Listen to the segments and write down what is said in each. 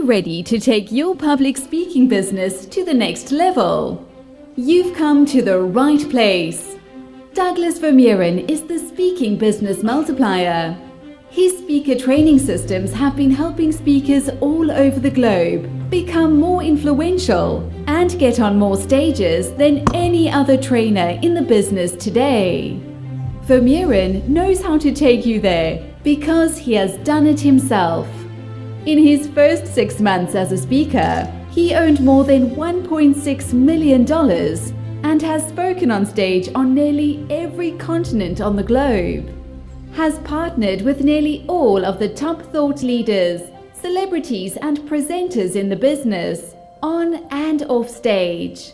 you ready to take your public speaking business to the next level? You've come to the right place. Douglas Vermeuren is the speaking business multiplier. His speaker training systems have been helping speakers all over the globe become more influential and get on more stages than any other trainer in the business today. Vermeuren knows how to take you there because he has done it himself. In his first 6 months as a speaker, he earned more than $1.6 million and has spoken on stage on nearly every continent on the globe. Has partnered with nearly all of the top thought leaders, celebrities and presenters in the business, on and off stage.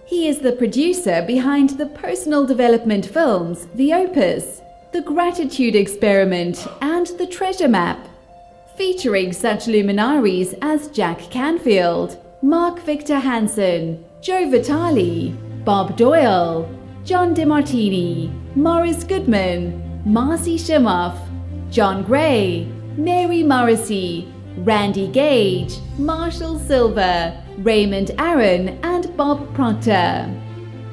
He is the producer behind the personal development films The Opus, The Gratitude Experiment and The Treasure Map, featuring such luminaries as Jack Canfield, Mark Victor Hansen, Joe Vitale, Bob Doyle, John DeMartini, Morris Goodman, Marcy Shimoff, John Gray, Mary Morrissey, Randy Gage, Marshall Silver, Raymond Aaron, and Bob Proctor.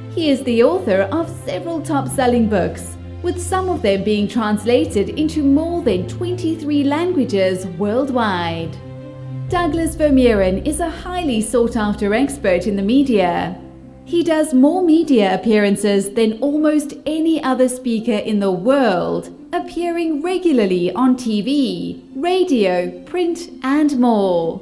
He is the author of several top-selling books, with some of them being translated into more than 23 languages worldwide. Douglas Vermeuren is a highly sought-after expert in the media. He does more media appearances than almost any other speaker in the world, appearing regularly on TV, radio, print, and more.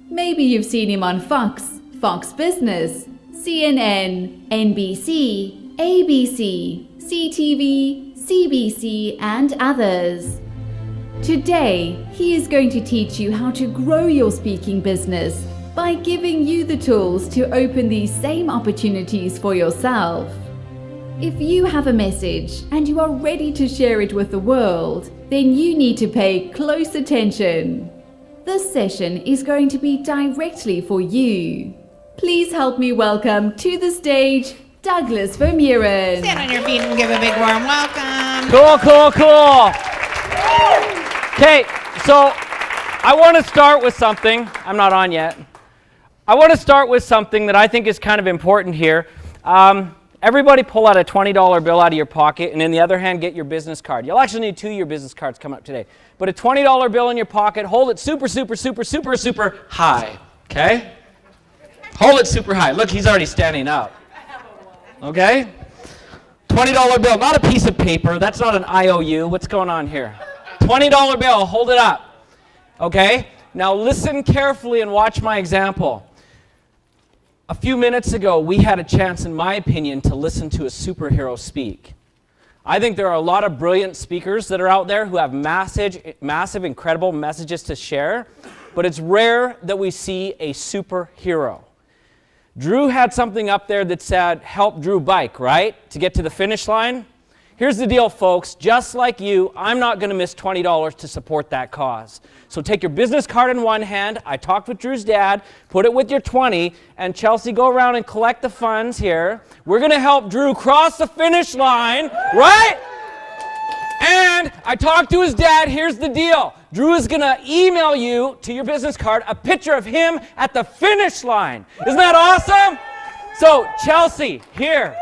Maybe you've seen him on Fox, Fox Business, CNN, NBC, ABC, CTV, CBC, and others. Today, he is going to teach you how to grow your speaking business by giving you the tools to open these same opportunities for yourself. If you have a message and you are ready to share it with the world, then you need to pay close attention. This session is going to be directly for you. Please help me welcome to the stage Douglas Vermeuren. Stand on your feet and give a big warm welcome. Cool. Okay, so I want to start with something. I'm not on yet. I want to start with something that I think is kind of important here. Everybody pull out a $20 bill out of your pocket, and in the other hand, get your business card. You'll actually need 2 of your business cards coming up today. But a $20 bill in your pocket, hold it super high, okay? Hold it super high. Look, he's already standing up. Okay? $20 bill, not a piece of paper. That's not an IOU. What's going on here? $20 bill, hold it up. Okay? Now listen carefully and watch my example. A few minutes ago, we had a chance, in my opinion, to listen to a superhero speak. I think there are a lot of brilliant speakers that are out there who have massive, incredible messages to share, but it's rare that we see a superhero. Drew had something up there that said, help Drew bike, right? To get to the finish line. Here's the deal, folks. Just like you, I'm not going to miss $20 to support that cause. So take your business card in one hand. I talked with Drew's dad. Put it with your 20. And Chelsea, go around and collect the funds here. We're going to help Drew cross the finish line, right? And I talked to his dad. Here's the deal. Drew is going to email you to your business card a picture of him at the finish line. Isn't that awesome? So Chelsea, here.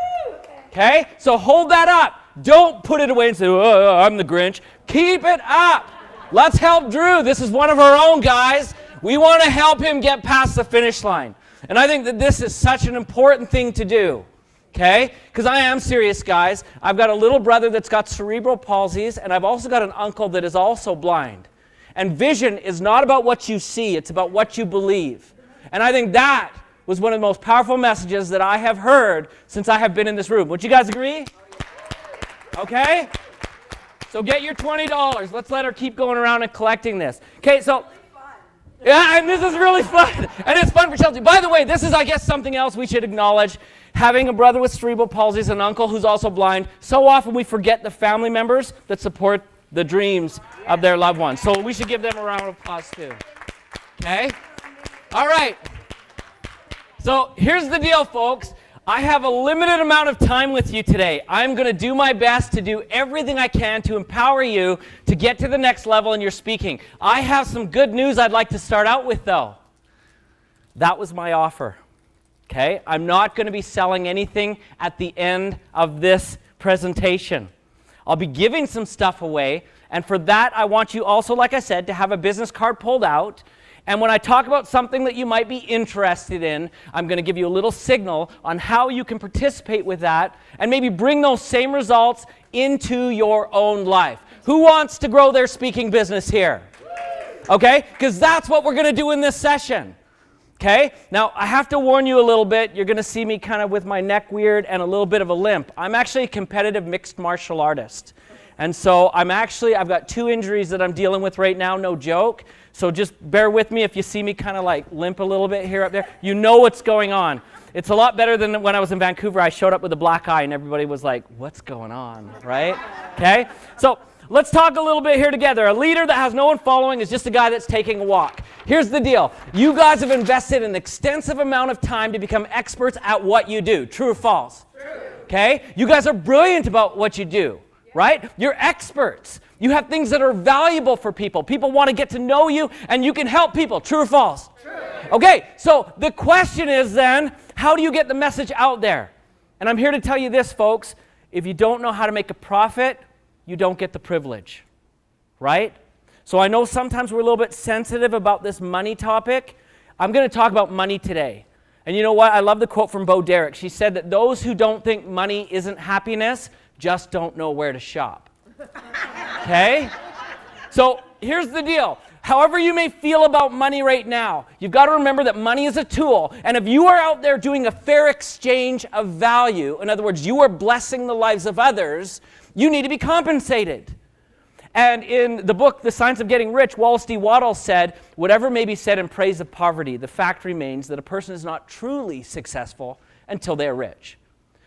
Okay? So hold that up. Don't put it away and say, oh, I'm the Grinch. Keep it up. Let's help Drew. This is one of our own guys. We want to help him get past the finish line. And I think that this is such an important thing to do. Okay? Because I am serious, guys. I've got a little brother that's got cerebral palsies, and I've also got an uncle that is also blind. And vision is not about what you see. It's about what you believe. And I think that was one of the most powerful messages that I have heard since I have been in this room. Would you guys agree? Okay? So get your $20. Let's let her keep going around and collecting this. Okay, so, yeah, and this is really fun. And it's fun for Chelsea. By the way, this is, I guess, something else we should acknowledge. Having a brother with cerebral palsy and an uncle who's also blind, so often we forget the family members that support the dreams of their loved ones. So we should give them a round of applause too. Okay? All right. So here's the deal, folks. I have a limited amount of time with you today. I'm going to do my best to do everything I can to empower you to get to the next level in your speaking. I have some good news I'd like to start out with, though. That was my offer. Okay? I'm not going to be selling anything at the end of this presentation. I'll be giving some stuff away, and for that I want you also, like I said, to have a business card pulled out. And when I talk about something that you might be interested in, I'm going to give you a little signal on how you can participate with that and maybe bring those same results into your own life. Who wants to grow their speaking business here? Okay? Because that's what we're going to do in this session. Okay? Now, I have to warn you a little bit. You're going to see me kind of with my neck weird and a little bit of a limp. I'm actually a competitive mixed martial artist. And so I've got 2 injuries that I'm dealing with right now, no joke. So just bear with me if you see me kind of like limp a little bit here up there. You know what's going on. It's a lot better than when I was in Vancouver. I showed up with a black eye and everybody was like, what's going on, right? Okay? So let's talk a little bit here together. A leader that has no one following is just a guy that's taking a walk. Here's the deal. You guys have invested an extensive amount of time to become experts at what you do. True or false? True. Okay? You guys are brilliant about what you do. Right? You're experts. You have things that are valuable for people. People want to get to know you, and you can help people. True or false? True. Okay, so the question is then, how do you get the message out there? And I'm here to tell you this, folks. If you don't know how to make a profit, you don't get the privilege. Right? So I know sometimes we're a little bit sensitive about this money topic. I'm going to talk about money today. And you know what? I love the quote from Bo Derek. She said that those who don't think money isn't happiness just don't know where to shop. Okay? So here's the deal. However you may feel about money right now, you've got to remember that money is a tool. And if you are out there doing a fair exchange of value, in other words, you are blessing the lives of others, you need to be compensated. And in the book, The Science of Getting Rich, Wallace D. Waddell said, whatever may be said in praise of poverty, the fact remains that a person is not truly successful until they are rich.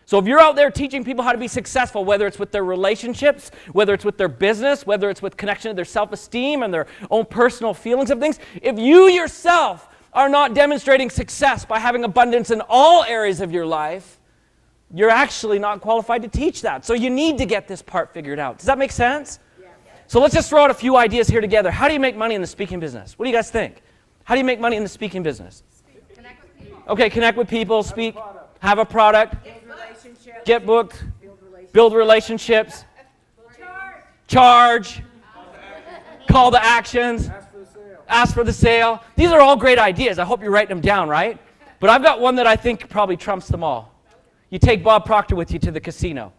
So if you're out there teaching people how to be successful, whether it's with their relationships, whether it's with their business, whether it's with connection to their self-esteem and their own personal feelings of things, if you yourself are not demonstrating success by having abundance in all areas of your life, you're actually not qualified to teach that. So you need to get this part figured out. Does that make sense? Yeah. So let's just throw out a few ideas here together. How do you make money in the speaking business? What do you guys think? How do you make money in the speaking business? Connect with people. Okay, connect with people, speak, have a product. Get booked, build relationships, charge, call to actions, ask for the sale. These are all great ideas. I hope you're writing them down, right? But I've got one that I think probably trumps them all. You take Bob Proctor with you to the casino.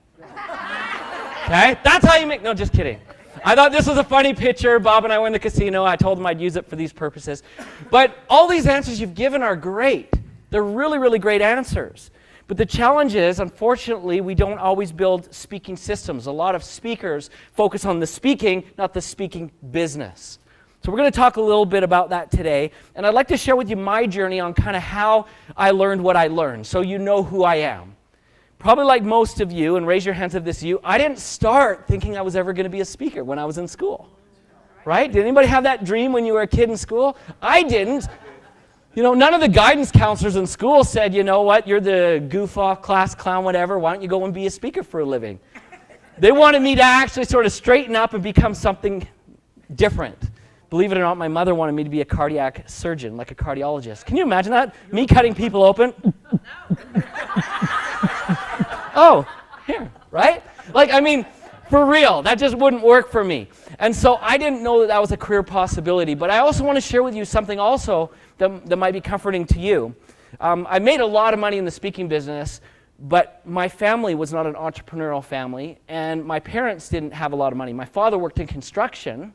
Okay? That's how you make, no, just kidding. I thought this was a funny picture. Bob and I were in the casino. I told him I'd use it for these purposes. But all these answers you've given are great. They're really, really great answers. But the challenge is, unfortunately, we don't always build speaking systems. A lot of speakers focus on the speaking, not the speaking business. So we're going to talk a little bit about that today. And I'd like to share with you my journey on kind of how I learned what I learned, so you know who I am. Probably like most of you, and raise your hands if this is you, I didn't start thinking I was ever going to be a speaker when I was in school. Right? Did anybody have that dream when you were a kid in school? I didn't. You know, none of the guidance counselors in school said, you know what, you're the goof-off class clown, whatever, why don't you go and be a speaker for a living? They wanted me to actually sort of straighten up and become something different. Believe it or not, my mother wanted me to be a cardiac surgeon, like a cardiologist. Can you imagine that? Me cutting people open? Oh, here, right? Like, I mean, for real, that just wouldn't work for me. And so I didn't know that that was a career possibility. But I also want to share with you something also that might be comforting to you. I made a lot of money in the speaking business, but my family was not an entrepreneurial family, and my parents didn't have a lot of money. My father worked in construction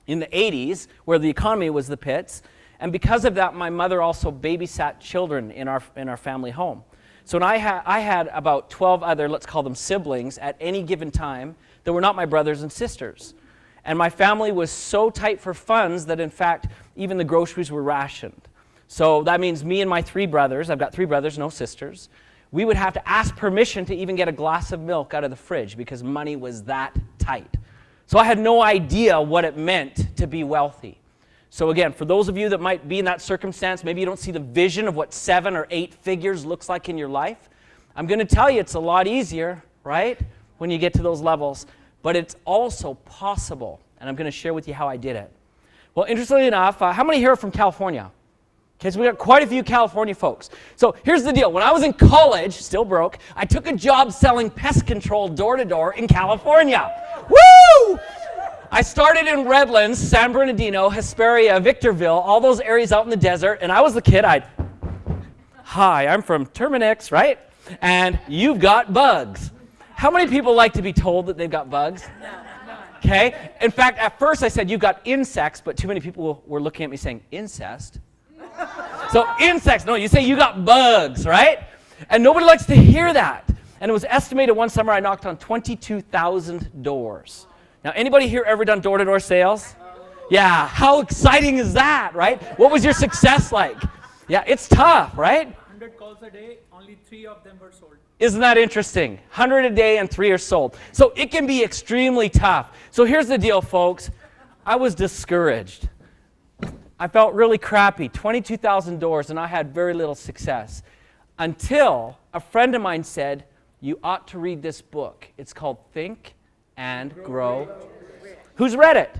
in the 80s, where the economy was the pits, and because of that, my mother also babysat children in our family home. So I had about 12 other, let's call them siblings, at any given time that were not my brothers and sisters. And my family was so tight for funds that, in fact, even the groceries were rationed. So that means me and my 3 brothers, I've got 3 brothers, no sisters, we would have to ask permission to even get a glass of milk out of the fridge because money was that tight. So I had no idea what it meant to be wealthy. So again, for those of you that might be in that circumstance, maybe you don't see the vision of what 7 or 8 figures looks like in your life, I'm going to tell you it's a lot easier, right, when you get to those levels. But it's also possible, and I'm going to share with you how I did it. Well, interestingly enough, how many here are from California? Okay, so we got quite a few California folks. So here's the deal. When I was in college, still broke, I took a job selling pest control door-to-door in California. Woo! I started in Redlands, San Bernardino, Hesperia, Victorville, all those areas out in the desert, and I was the kid. Hi, I'm from Terminix, right? And you've got bugs. How many people like to be told that they've got bugs? Okay. In fact, at first I said you've got insects, but too many people were looking at me saying, incest? So insects, no, you say you got bugs, right? And nobody likes to hear that. And it was estimated one summer I knocked on 22,000 doors. Now, anybody here ever done door-to-door sales? Yeah, how exciting is that, right? What was your success like? Yeah, it's tough, right? 100 calls a day, only 3 of them were sold. Isn't that interesting? 100 a day and 3 are sold. So it can be extremely tough. So here's the deal, folks. I was discouraged. I felt really crappy, 22,000 doors, and I had very little success. Until a friend of mine said, you ought to read this book. It's called Think and Grow. Who's read it?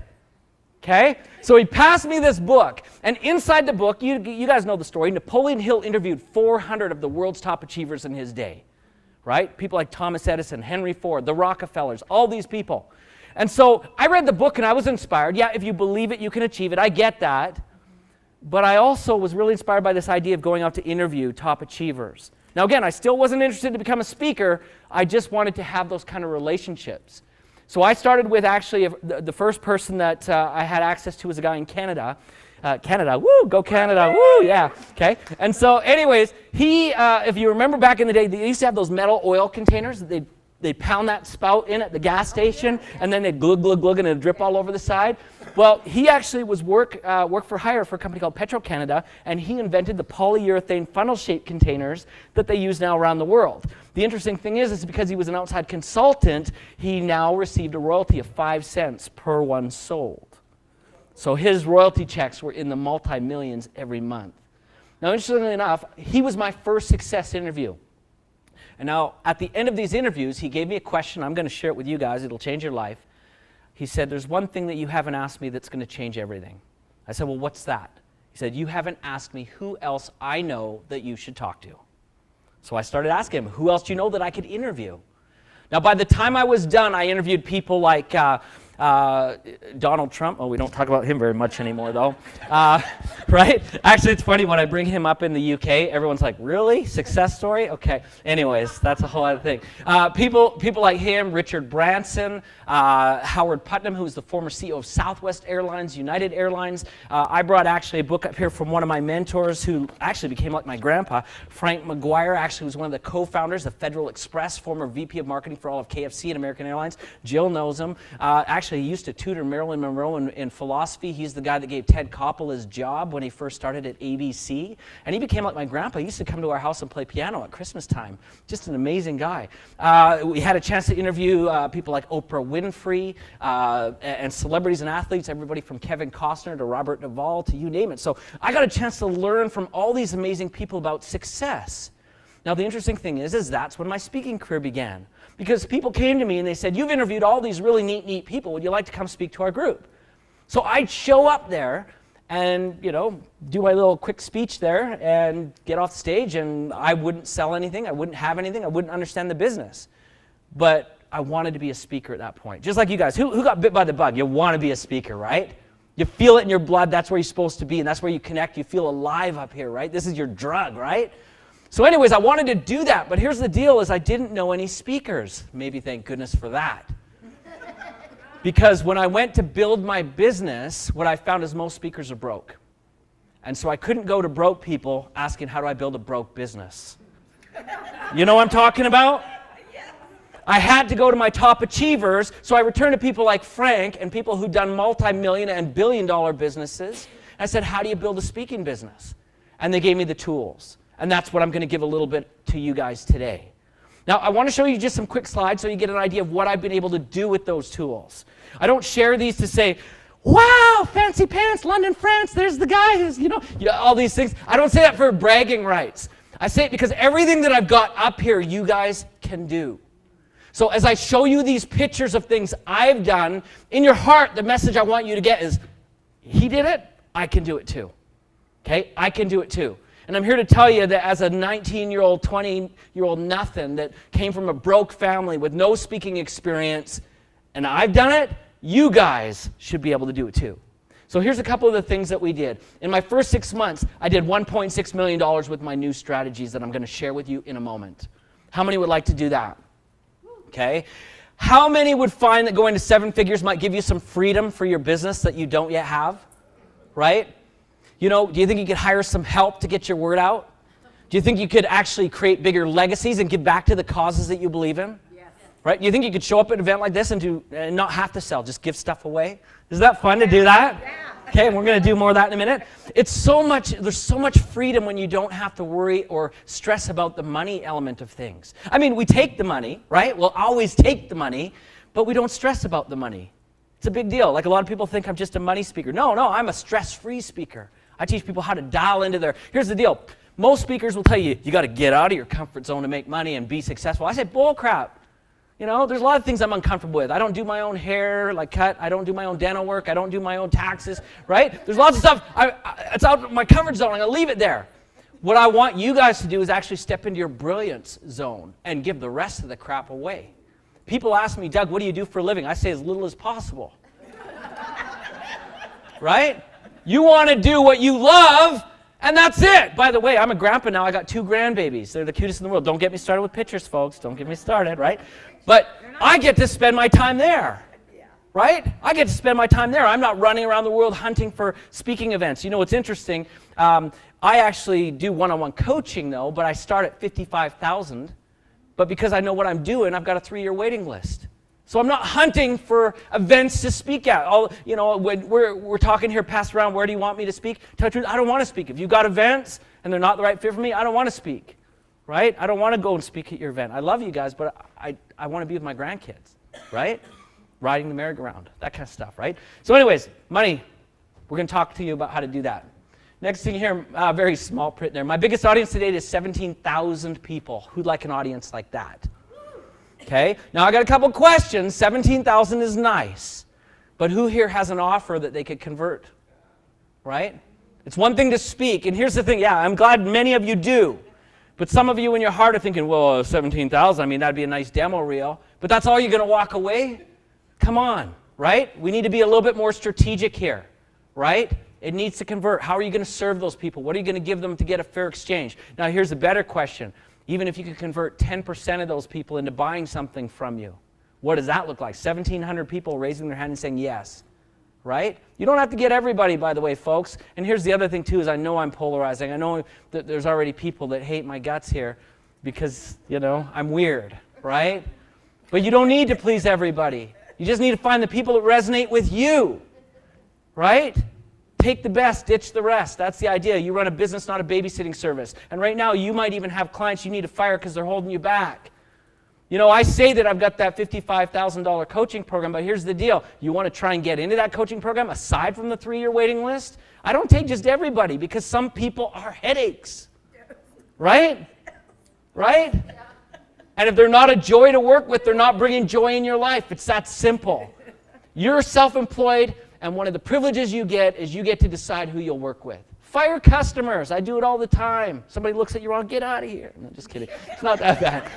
Okay? So he passed me this book, and inside the book, you guys know the story, Napoleon Hill interviewed 400 of the world's top achievers in his day, right? People like Thomas Edison, Henry Ford, the Rockefellers, all these people. And so I read the book, and I was inspired. Yeah, if you believe it, you can achieve it. I get that. But I also was really inspired by this idea of going out to interview top achievers. Now again, I still wasn't interested to become a speaker. I just wanted to have those kind of relationships. So I started with actually the first person that I had access to was a guy in Canada. Canada, woo, go Canada, woo, yeah, okay. And so anyways, he, if you remember back in the day, they used to have those metal oil containers that they'd pound that spout in at the gas station, and then they'd glug, glug, glug, and it'd drip all over the side. Well, he actually was work for hire for a company called Petro-Canada, and he invented the polyurethane funnel-shaped containers that they use now around the world. The interesting thing is because he was an outside consultant, he now received a royalty of 5 cents per one sold. So his royalty checks were in the multi-millions every month. Now, interestingly enough, he was my first success interview. And now, at the end of these interviews, he gave me a question. I'm going to share it with you guys. It'll change your life. He said, there's one thing that you haven't asked me that's going to change everything. I said, well, what's that? He said, you haven't asked me who else I know that you should talk to. So I started asking him, who else do you know that I could interview? Now, by the time I was done, I interviewed people like Donald Trump. Oh, we don't talk about him very much anymore, though. Right? Actually, it's funny, when I bring him up in the UK, everyone's like, really? Success story? Okay. Anyways, that's a whole other thing. People like him, Richard Branson, Howard Putnam, who was the former CEO of Southwest Airlines, United Airlines. I brought actually a book up here from one of my mentors who actually became like my grandpa, Frank McGuire, actually was one of the co-founders of Federal Express, former VP of marketing for all of KFC and American Airlines. Jill knows him. Actually, he used to tutor Marilyn Monroe in philosophy. He's the guy that gave Ted Koppel his job when he first started at ABC. And he became like my grandpa. He used to come to our house and play piano at Christmas time. Just an amazing guy. We had a chance to interview people like Oprah Winfrey and celebrities and athletes, everybody from Kevin Costner to Robert Duvall to you name it. So I got a chance to learn from all these amazing people about success. Now, the interesting thing is that's when my speaking career began. Because people came to me and they said, you've interviewed all these really neat people. Would you like to come speak to our group? So I'd show up there and, do my little quick speech there and get off stage, and I wouldn't sell anything. I wouldn't have anything. I wouldn't understand the business. But I wanted to be a speaker at that point. Just like you guys. Who got bit by the bug? You want to be a speaker, right? You feel it in your blood. That's where you're supposed to be, and that's where you connect. You feel alive up here, right? This is your drug, right? So anyways, I wanted to do that, but here's the deal is I didn't know any speakers. Maybe thank goodness for that. Because when I went to build my business, what I found is most speakers are broke. And so I couldn't go to broke people asking, how do I build a broke business? You know what I'm talking about? I had to go to my top achievers, so I returned to people like Frank and people who'd done multi-million and billion-dollar businesses. I said, how do you build a speaking business? And they gave me the tools. And that's what I'm going to give a little bit to you guys today. Now, I want to show you just some quick slides so you get an idea of what I've been able to do with those tools. I don't share these to say, wow, fancy pants, London, France, there's the guy who's, all these things. I don't say that for bragging rights. I say it because everything that I've got up here, you guys can do. So as I show you these pictures of things I've done, in your heart, the message I want you to get is, he did it, I can do it too. Okay, I can do it too. And I'm here to tell you that as a 19-year-old, 20-year-old nothing that came from a broke family with no speaking experience, and I've done it, you guys should be able to do it too. So here's a couple of the things that we did. In my first 6 months, I did $1.6 million with my new strategies that I'm going to share with you in a moment. How many would like to do that? Okay. How many would find that going to 7 figures might give you some freedom for your business that you don't yet have? Right? You know, do you think you could hire some help to get your word out? Do you think you could actually create bigger legacies and give back to the causes that you believe in? Yes. Right? Do you think you could show up at an event like this and not have to sell, just give stuff away? Is that fun to do that? Yeah. Okay, and we're going to do more of that in a minute. There's so much freedom when you don't have to worry or stress about the money element of things. I mean, we take the money, right? We'll always take the money, but we don't stress about the money. It's a big deal. Like a lot of people think I'm just a money speaker. No, I'm a stress-free speaker. I teach people how to dial into their, here's the deal. Most speakers will tell you, you got to get out of your comfort zone to make money and be successful. I say, bull crap. You know, there's a lot of things I'm uncomfortable with. I don't do my own hair, like cut. I don't do my own dental work. I don't do my own taxes, right? There's lots of stuff. It's out of my comfort zone. I'm going to leave it there. What I want you guys to do is actually step into your brilliance zone and give the rest of the crap away. People ask me, Doug, what do you do for a living? I say as little as possible. Right? You want to do what you love, and that's it. By the way, I'm a grandpa now. I got 2 grandbabies. They're the cutest in the world. Don't get me started with pictures, folks. Don't get me started, right? But I get to spend my time there, right? I get to spend my time there. I'm not running around the world hunting for speaking events. You know what's interesting? I actually do one-on-one coaching, though, but I start at $55,000. But because I know what I'm doing, I've got a 3-year waiting list. So I'm not hunting for events to speak at. When we're talking here, passed around, where do you want me to speak? Tell the truth, I don't want to speak. If you've got events and they're not the right fit for me, I don't want to speak, right? I don't want to go and speak at your event. I love you guys, but I want to be with my grandkids, right? Riding the merry-go-round, that kind of stuff, right? So anyways, money, we're going to talk to you about how to do that. Next thing here, very small print there. My biggest audience today is 17,000 people. Who'd like an audience like that? Okay, now I got a couple questions. 17,000 is nice, but who here has an offer that they could convert, right? It's one thing to speak, and here's the thing, yeah, I'm glad many of you do, but some of you in your heart are thinking, well, 17,000, I mean, that'd be a nice demo reel, but that's all you're going to walk away? Come on, right? We need to be a little bit more strategic here, right? It needs to convert. How are you going to serve those people? What are you going to give them to get a fair exchange? Now, here's a better question. Even if you could convert 10% of those people into buying something from you, what does that look like? 1,700 people raising their hand and saying yes, right? You don't have to get everybody, by the way, folks. And here's the other thing, too, is I know I'm polarizing. I know that there's already people that hate my guts here because, I'm weird, right? But you don't need to please everybody. You just need to find the people that resonate with you, right? Take the best, ditch the rest. That's the idea. You run a business, not a babysitting service. And right now, you might even have clients you need to fire because they're holding you back. I say that I've got that $55,000 coaching program, but here's the deal. You want to try and get into that coaching program aside from the 3-year waiting list? I don't take just everybody because some people are headaches. Right? Right? And if they're not a joy to work with, they're not bringing joy in your life. It's that simple. You're self-employed. And one of the privileges you get is you get to decide who you'll work with. Fire customers. I do it all the time. Somebody looks at you wrong, get out of here. No, just kidding. It's not that bad.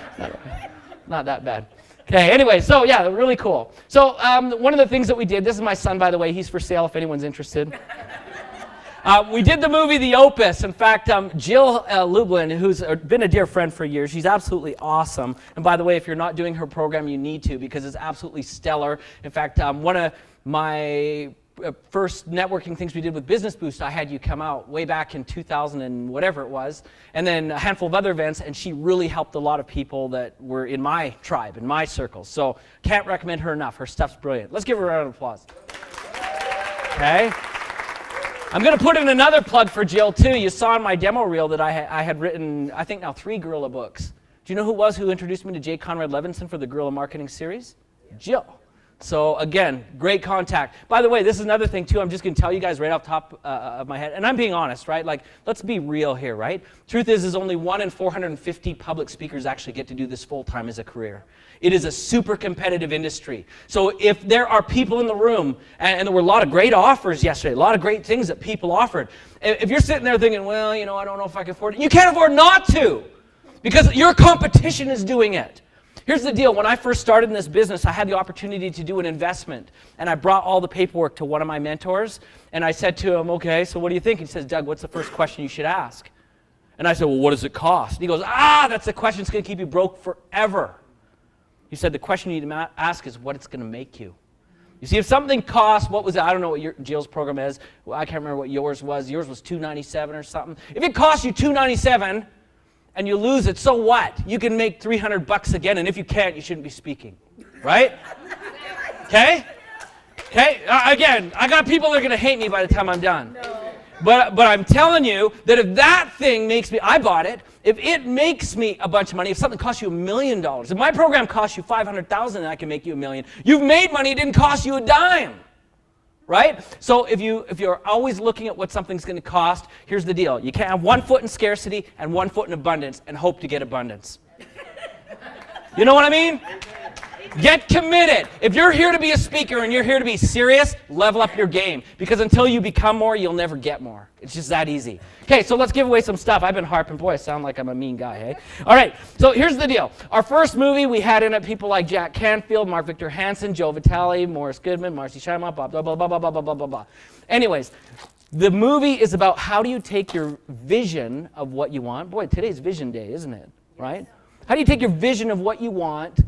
Not that bad. Okay, anyway, so yeah, really cool. So one of the things that we did, this is my son, by the way. He's for sale if anyone's interested. We did the movie The Opus. In fact, Jill Lublin, who's been a dear friend for years, she's absolutely awesome. And by the way, if you're not doing her program, you need to because it's absolutely stellar. In fact, one of my first networking things we did with Business Boost, I had you come out way back in 2000 and whatever it was, and then a handful of other events, and she really helped a lot of people that were in my tribe, in my circles. So can't recommend her enough. Her stuff's brilliant. Let's give her a round of applause. Okay. I'm going to put in another plug for Jill, too. You saw in my demo reel that I had written, I think now 3 guerrilla books. Do you know who it was who introduced me to J. Conrad Levinson for the Guerrilla Marketing Series? Jill. So again, great contact. By the way, this is another thing too. I'm just going to tell you guys right off top of my head, and I'm being honest, right? Like, let's be real here, right? Truth is only 1 in 450 public speakers actually get to do this full time as a career. It is a super competitive industry. So if there are people in the room, and there were a lot of great offers yesterday, a lot of great things that people offered. If you're sitting there thinking, well, you know, I don't know if I can afford it, you can't afford not to, because your competition is doing it. Here's the deal. When I first started in this business, I had the opportunity to do an investment, and I brought all the paperwork to one of my mentors, and I said to him, okay, so what do you think? He says, Doug, what's the first question you should ask? And I said, well, what does it cost? And he goes, that's the question that's going to keep you broke forever. He said, the question you need to ask is what it's going to make you. You see, if something costs, what was it? I don't know what Jill's program is. Well, I can't remember what yours was. Yours was $297 or something. If it costs you $297, and you lose it, so what? You can make $300 again, and if you can't, you shouldn't be speaking, right? Okay? Okay? Again, I got people that are going to hate me by the time I'm done. No. But I'm telling you that if that thing makes me, I bought it, if it makes me a bunch of money, if something costs you $1 million, if my program costs you $500,000 and I can make you $1 million, you've made money, it didn't cost you a dime. Right? So if you're always looking at what something's going to cost, here's the deal. You can't have 1 foot in scarcity and 1 foot in abundance and hope to get abundance. You know what I mean? Get committed. If you're here to be a speaker and you're here to be serious, level up your game. Because until you become more, you'll never get more. It's just that easy. Okay, so let's give away some stuff. I've been harping. Boy, I sound like I'm a mean guy, hey? All right, so here's the deal. Our first movie, we had in it people like Jack Canfield, Mark Victor Hansen, Joe Vitale, Morris Goodman, Marcy Shimon, blah, blah, blah, blah, blah, blah, blah, blah, blah. Anyways, the movie is about how do you take your vision of what you want. Boy, today's Vision Day, isn't it? Right? How do you take your vision of what you want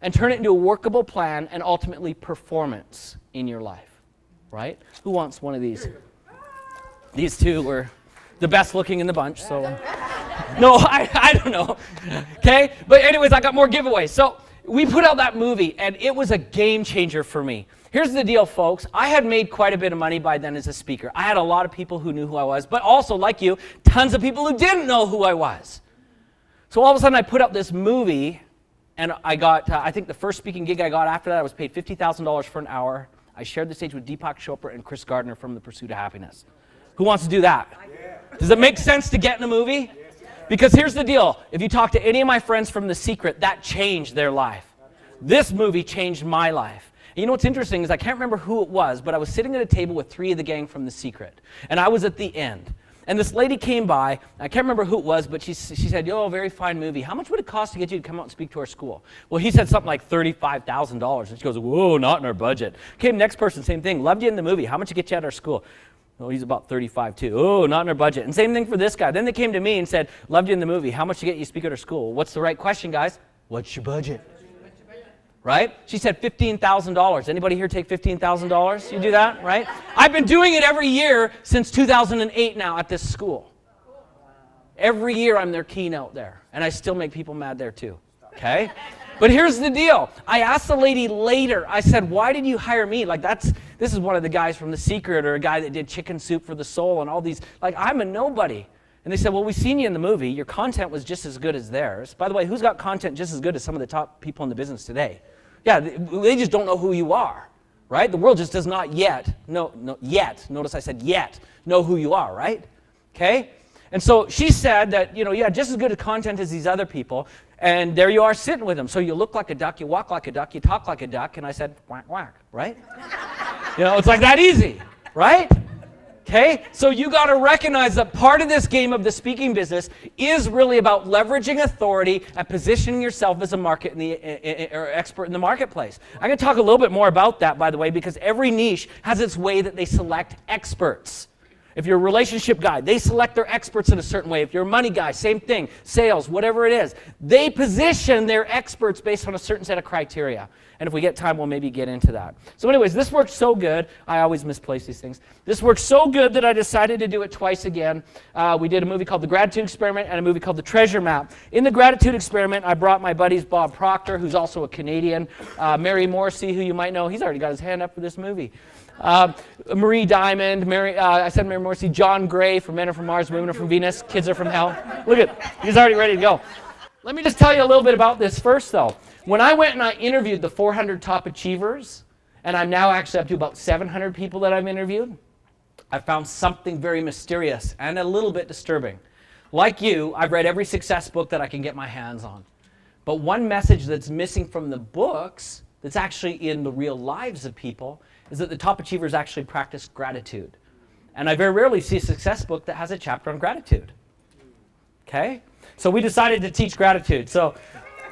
and turn it into a workable plan and ultimately performance in your life, right? Who wants one of these? These two were the best looking in the bunch, so. No, I don't know, okay? But anyways, I got more giveaways. So we put out that movie, and it was a game changer for me. Here's the deal, folks. I had made quite a bit of money by then as a speaker. I had a lot of people who knew who I was, but also, like you, tons of people who didn't know who I was. So all of a sudden, I put out this movie, and I got, I think the first speaking gig I got after that, I was paid $50,000 for an hour. I shared the stage with Deepak Chopra and Chris Gardner from The Pursuit of Happiness. Who wants to do that? Does it make sense to get in a movie? Because here's the deal. If you talk to any of my friends from The Secret, that changed their life. This movie changed my life. And you know what's interesting is I can't remember who it was, but I was sitting at a table with 3 of the gang from The Secret. And I was at the end. And this lady came by, I can't remember who it was, but she said, yo, very fine movie. How much would it cost to get you to come out and speak to our school? Well, he said something like $35,000. And she goes, whoa, not in our budget. Came next person, same thing. Loved you in the movie. How much to get you at our school? Oh, he's about 35 too. Oh, not in our budget. And same thing for this guy. Then they came to me and said, loved you in the movie. How much to get you to speak at our school? What's the right question, guys? What's your budget? Right? She said $15,000. Anybody here take $15,000? You do that, right? I've been doing it every year since 2008 now at this school. Every year I'm their keynote there. And I still make people mad there too. Okay? But here's the deal. I asked the lady later, I said, why did you hire me? Like this is one of the guys from The Secret or a guy that did Chicken Soup for the Soul and all these. Like, I'm a nobody. And they said, well, we've seen you in the movie. Your content was just as good as theirs. By the way, who's got content just as good as some of the top people in the business today? Yeah, they just don't know who you are, right? The world just does not yet, notice I said yet, know who you are, right? Okay? And so she said that, you had just as good a content as these other people, and there you are sitting with them. So you look like a duck, you walk like a duck, you talk like a duck, and I said, quack, quack, right? It's like that easy, right? Okay, so you got to recognize that part of this game of the speaking business is really about leveraging authority and positioning yourself as a or expert in the marketplace. I'm going to talk a little bit more about that, by the way, because every niche has its way that they select experts. If you're a relationship guy, they select their experts in a certain way. If you're a money guy, same thing. Sales, whatever it is. They position their experts based on a certain set of criteria. And if we get time, we'll maybe get into that. So anyways, this worked so good. I always misplace these things. This worked so good that I decided to do it twice again. We did a movie called The Gratitude Experiment and a movie called The Treasure Map. In The Gratitude Experiment, I brought my buddies Bob Proctor, who's also a Canadian, Mary Morrissey, who you might know. He's already got his hand up for this movie. Marie Diamond, I said Mary Morrissey, John Gray from Men Are From Mars, Women Are From Venus, Kids Are From Hell. Look at, he's already ready to go. Let me just tell you a little bit about this first, though. When I went and I interviewed the 400 top achievers, and I'm now actually up to about 700 people that I've interviewed, I found something very mysterious and a little bit disturbing. Like you, I've read every success book that I can get my hands on. But one message that's missing from the books, that's actually in the real lives of people, is that the top achievers actually practice gratitude. And I very rarely see a success book that has a chapter on gratitude. Okay? So we decided to teach gratitude. So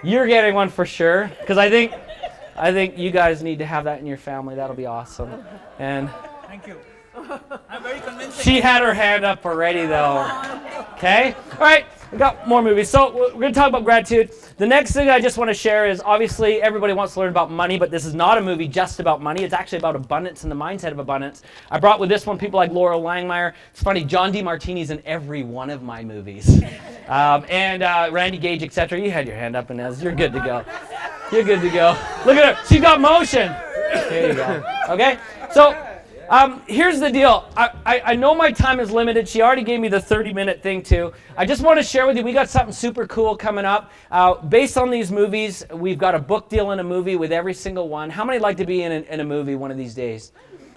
you're getting one for sure, because I think you guys need to have that in your family. That'll be awesome. And Thank you. I'm very convinced. she had her hand up already, though. Okay? All right, we got more movies. So we're going to talk about gratitude. The next thing I just want to share is, obviously, everybody wants to learn about money, but this is not a movie just about money. It's actually about abundance and the mindset of abundance. I brought with this one people like Laurel Langmeyer. It's funny, John DeMartini's in every one of my movies. And Randy Gage, etc. You had your hand up, Inez. You're good to go. You're good to go. Look at her. She's got motion. There you go. Okay? So here's the deal. I know my time is limited. She already gave me the 30-minute thing too. I just want to share with you, we got something super cool coming up. Based on these movies, we've got a book deal in a movie with every single one. How many like to be in a movie one of these days?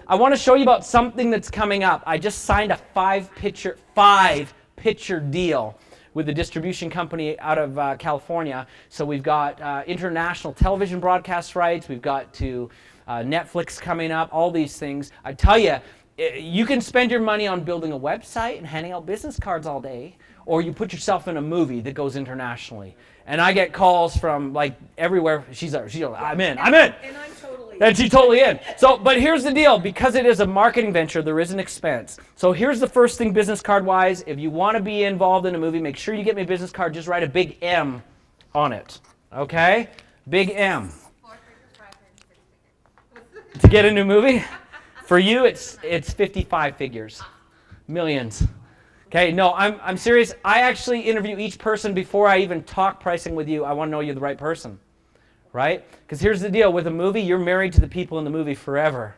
I want to show you about something that's coming up. I just signed a five-picture deal with a distribution company out of California. So we've got international television broadcast rights. We've got Netflix coming up, all these things. I tell you, you can spend your money on building a website and handing out business cards all day, or you put yourself in a movie that goes internationally. And I get calls from like everywhere. She's I'm in. And I'm totally in. And she's totally in. So, but here's the deal. Because it is a marketing venture, there is an expense. So here's the first thing business card wise. If you want to be involved in a movie, make sure you get me a business card. Just write a big M on it. Okay? Big M. To get a new movie? For you, it's 55 figures. Millions. Okay, no, I'm serious. I actually interview each person before I even talk pricing with you. I want to know you're the right person, right? Because here's the deal. With a movie, you're married to the people in the movie forever.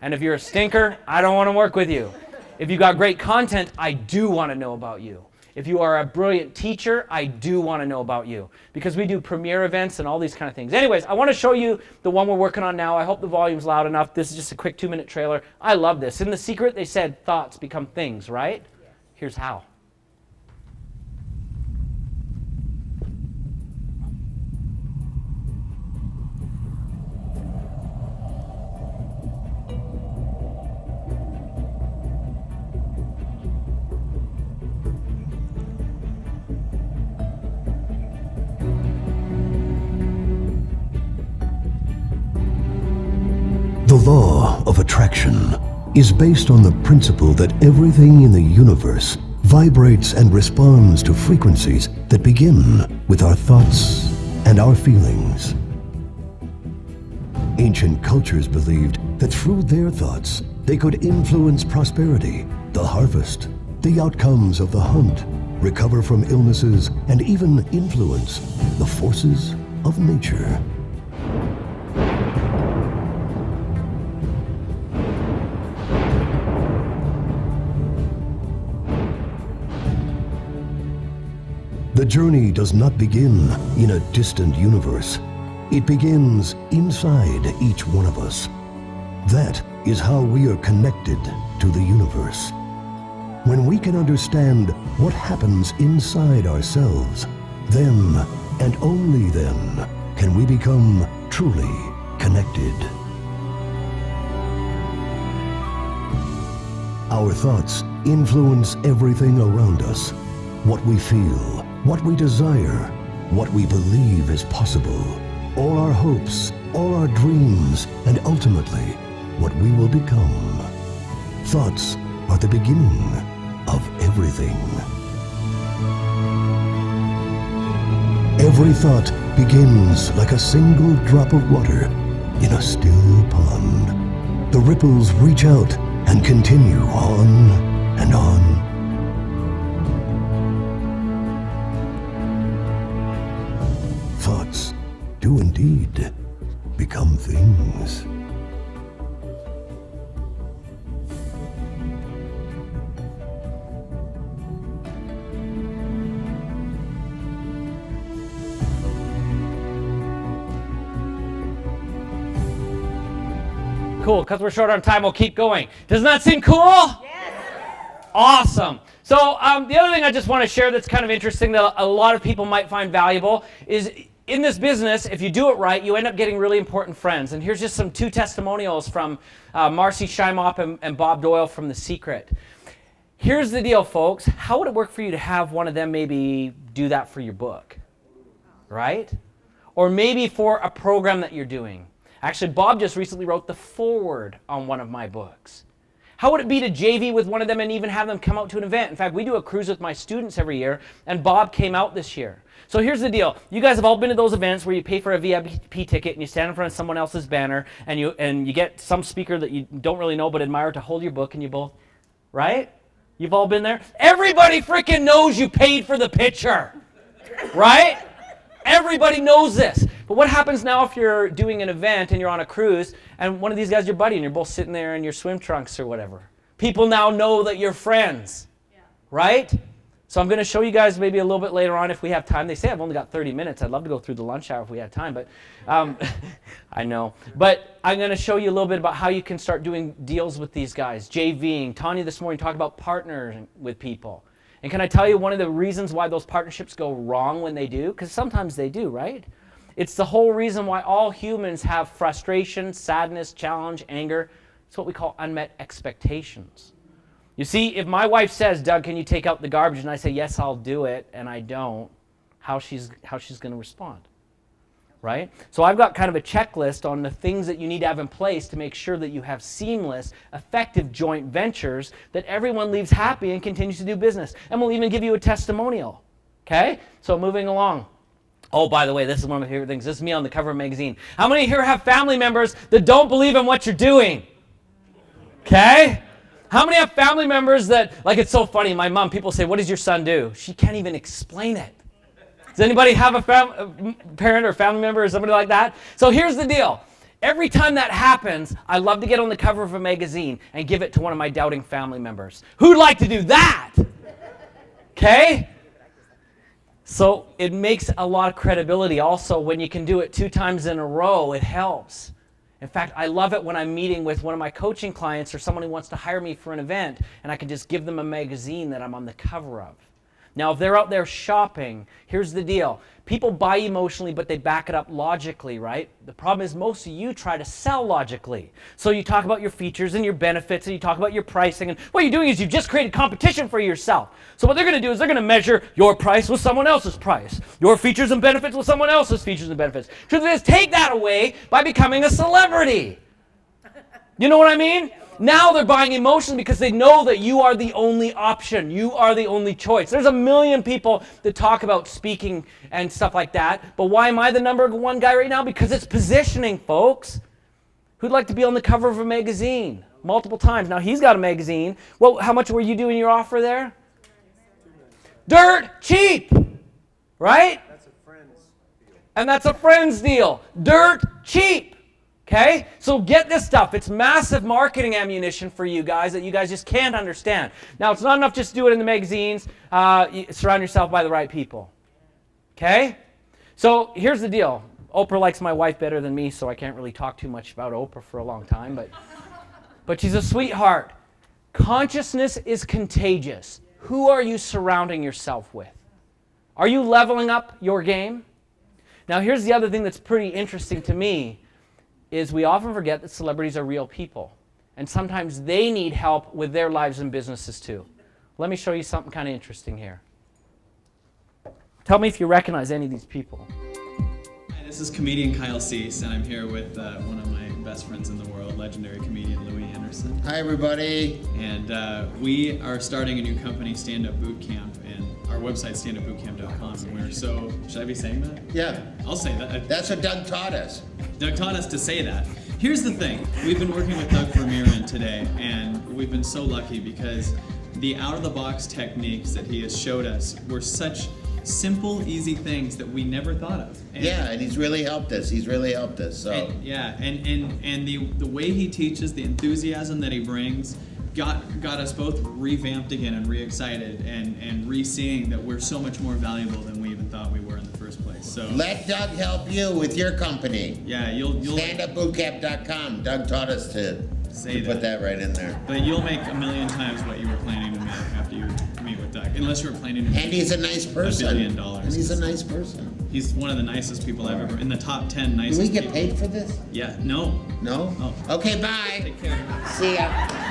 And if you're a stinker, I don't want to work with you. If you got great content, I do want to know about you. If you are a brilliant teacher, I do want to know about you, because we do premiere events and all these kind of things. Anyways, I want to show you the one we're working on now. I hope the volume's loud enough. This is just a quick 2-minute trailer. I love this. In The Secret, they said thoughts become things, right? Here's how. The law of attraction is based on the principle that everything in the universe vibrates and responds to frequencies that begin with our thoughts and our feelings. Ancient cultures believed that through their thoughts, they could influence prosperity, the harvest, the outcomes of the hunt, recover from illnesses, and even influence the forces of nature. The journey does not begin in a distant universe. It begins inside each one of us. That is how we are connected to the universe. When we can understand what happens inside ourselves, then and only then can we become truly connected. Our thoughts influence everything around us. What we feel, what we desire, what we believe is possible, all our hopes, all our dreams, and ultimately, what we will become. Thoughts are the beginning of everything. Every thought begins like a single drop of water in a still pond. The ripples reach out and continue on and on. Thoughts do indeed become things. Cool, because we're short on time, we'll keep going. Doesn't that seem cool? Yes. Awesome. So the other thing I just want to share that's kind of interesting that a lot of people might find valuable is in this business, if you do it right, you end up getting really important friends. And here's just some 2 testimonials from Marcy Scheimop and Bob Doyle from The Secret. Here's the deal, folks. How would it work for you to have one of them maybe do that for your book? Right? Or maybe for a program that you're doing. Actually, Bob just recently wrote the foreword on one of my books. How would it be to JV with one of them and even have them come out to an event? In fact, we do a cruise with my students every year, and Bob came out this year. So here's the deal. You guys have all been to those events where you pay for a VIP ticket and you stand in front of someone else's banner and you get some speaker that you don't really know but admire to hold your book and you both, right? You've all been there? Everybody freaking knows you paid for the picture, right? Everybody knows this. But what happens now if you're doing an event and you're on a cruise and one of these guys is your buddy and you're both sitting there in your swim trunks or whatever? People now know that you're friends, right? So I'm going to show you guys maybe a little bit later on if we have time. They say I've only got 30 minutes. I'd love to go through the lunch hour if we had time, but I know. But I'm going to show you a little bit about how you can start doing deals with these guys. JVing. Tanya this morning talked about partnering with people. And can I tell you one of the reasons why those partnerships go wrong when they do? Because sometimes they do, right? It's the whole reason why all humans have frustration, sadness, challenge, anger. It's what we call unmet expectations. You see, if my wife says, Doug, can you take out the garbage? And I say, yes, I'll do it, and I don't, how she's going to respond, right? So I've got kind of a checklist on the things that you need to have in place to make sure that you have seamless, effective joint ventures that everyone leaves happy and continues to do business. And we'll even give you a testimonial, okay? So moving along. Oh, by the way, this is one of my favorite things. This is me on the cover of a magazine. How many here have family members that don't believe in what you're doing? Okay? How many have family members that, like, it's so funny, my mom, people say, what does your son do? She can't even explain it. Does anybody have a parent or family member or somebody like that? So here's the deal. Every time that happens, I love to get on the cover of a magazine and give it to one of my doubting family members. Who'd like to do that? Okay? So it makes a lot of credibility. Also, when you can do it 2 times in a row, it helps. In fact, I love it when I'm meeting with one of my coaching clients or someone who wants to hire me for an event, and I can just give them a magazine that I'm on the cover of. Now, if they're out there shopping, here's the deal. People buy emotionally, but they back it up logically, right? The problem is most of you try to sell logically. So you talk about your features and your benefits, and you talk about your pricing, and what you're doing is you've just created competition for yourself. So what they're going to do is they're going to measure your price with someone else's price, your features and benefits with someone else's features and benefits. Truth is, take that away by becoming a celebrity. You know what I mean? Now they're buying emotionally because they know that you are the only option. You are the only choice. There's a million people that talk about speaking and stuff like that. But why am I the number 1 guy right now? Because it's positioning, folks. Who'd like to be on the cover of a magazine? Multiple times. Now, he's got a magazine. Well, how much were you doing your offer there? Dirt cheap. Right? That's a friend's deal. And that's a friend's deal. Dirt cheap. Okay? So get this stuff. It's massive marketing ammunition for you guys that you guys just can't understand. Now, it's not enough just to do it in the magazines. Surround yourself by the right people. Okay? So here's the deal. Oprah likes my wife better than me, so I can't really talk too much about Oprah for a long time. But she's a sweetheart. Consciousness is contagious. Who are you surrounding yourself with? Are you leveling up your game? Now, here's the other thing that's pretty interesting to me is we often forget that celebrities are real people. And sometimes they need help with their lives and businesses too. Let me show you something kind of interesting here. Tell me if you recognize any of these people. Hi, this is comedian Kyle Cease, and I'm here with one of my best friends in the world, legendary comedian Louis Anderson. Hi, everybody. And we are starting a new company, Stand Up Boot Camp, and our website, standupbootcamp.com. And we're so, should I be saying that? Yeah. I'll say that. That's what Doug taught us. Doug taught us to say that. Here's the thing. We've been working with Doug Vermeeren today, and we've been so lucky because the out-of-the-box techniques that he has showed us were such simple, easy things that we never thought of. And he's really helped us. So. And the way he teaches, the enthusiasm that he brings, got us both revamped again and re-excited and re-seeing that we're so much more valuable than we even thought we were in the first place. So Let Doug help you with your company. yeah, you'll Standupbootcamp.com. Doug taught us to Say put that right in there. but you'll make a million times what you were planning to make after you meet with Doug, unless you were planning to. And he's a nice person. $1 billion. And he's a nice person. He's one of the nicest people I've ever in the top 10 Do nicest. we get people. paid for this? Yeah. No. No? Oh. Okay, bye. Take care. See ya.